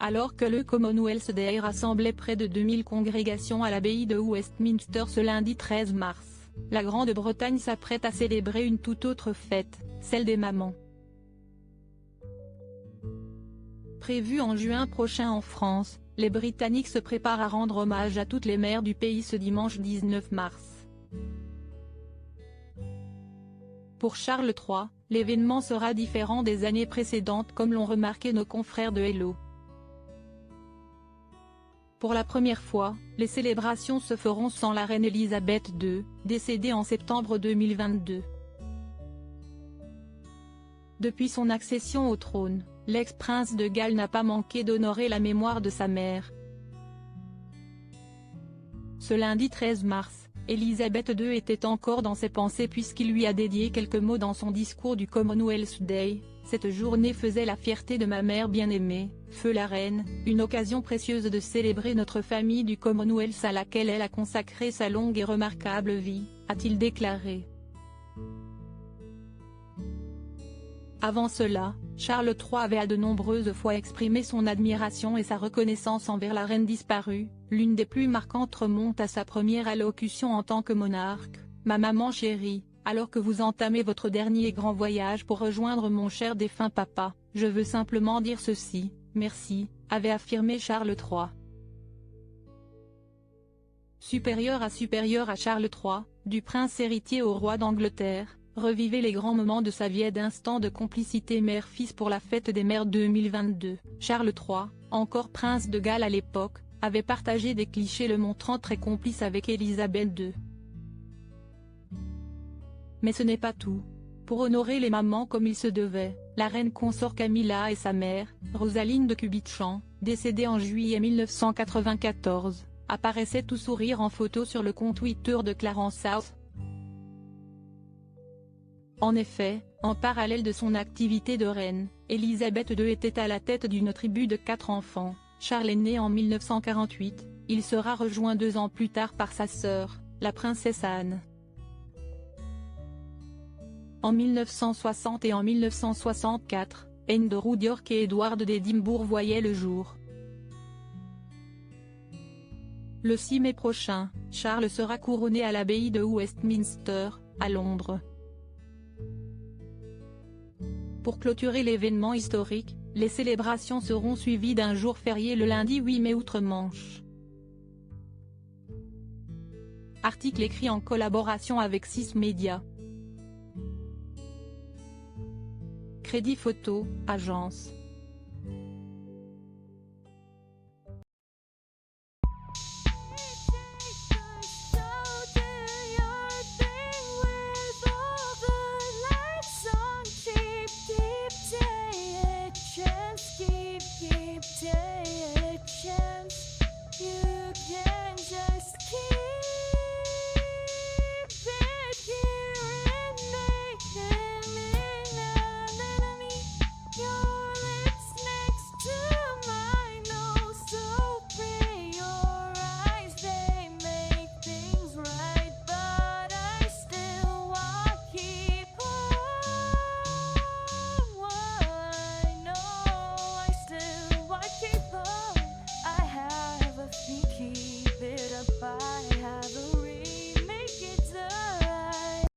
Alors que le Commonwealth Day rassemblait près de 2000 congrégations à l'abbaye de Westminster ce lundi 13 mars, la Grande-Bretagne s'apprête à célébrer une toute autre fête, celle des mamans. Prévue en juin prochain en France, les Britanniques se préparent à rendre hommage à toutes les mères du pays ce dimanche 19 mars. Pour Charles III, l'événement sera différent des années précédentes comme l'ont remarqué nos confrères de Hello. Pour la première fois, les célébrations se feront sans la reine Elisabeth II, décédée en septembre 2022. Depuis son accession au trône, l'ex-prince de Galles n'a pas manqué d'honorer la mémoire de sa mère. Ce lundi 13 mars, Elisabeth II était encore dans ses pensées puisqu'il lui a dédié quelques mots dans son discours du Commonwealth Day. Cette journée faisait la fierté de ma mère bien-aimée, feu la reine, une occasion précieuse de célébrer notre famille du Commonwealth à laquelle elle a consacré sa longue et remarquable vie, a-t-il déclaré. Avant cela, Charles III avait à de nombreuses fois exprimé son admiration et sa reconnaissance envers la reine disparue. L'une des plus marquantes remonte à sa première allocution en tant que monarque. « Ma maman chérie, alors que vous entamez votre dernier grand voyage pour rejoindre mon cher défunt papa, je veux simplement dire ceci, merci », avait affirmé Charles III. Supérieur à Charles III, du prince héritier au roi d'Angleterre, revivez les grands moments de sa vie et d'instants de complicité mère-fils pour la fête des mères 2022. Charles III, encore prince de Galles à l'époque, avait partagé des clichés le montrant très complice avec Elisabeth II. Mais ce n'est pas tout. Pour honorer les mamans comme il se devait, la reine consort Camilla et sa mère, Rosaline de Cubitchamp, décédée en juillet 1994, apparaissaient tout sourire en photo sur le compte Twitter de Clarence House. En effet, en parallèle de son activité de reine, Elisabeth II était à la tête d'une tribu de 4 enfants. Charles est né en 1948, il sera rejoint 2 ans plus tard par sa sœur, la princesse Anne. En 1960 et en 1964, Anne de Roudyork et Édouard d'Édimbourg voyaient le jour. Le 6 mai prochain, Charles sera couronné à l'abbaye de Westminster, à Londres. Pour clôturer l'événement historique, les célébrations seront suivies d'un jour férié le lundi 8 mai outre-Manche. Article écrit en collaboration avec 6 médias. Crédit photo, agence.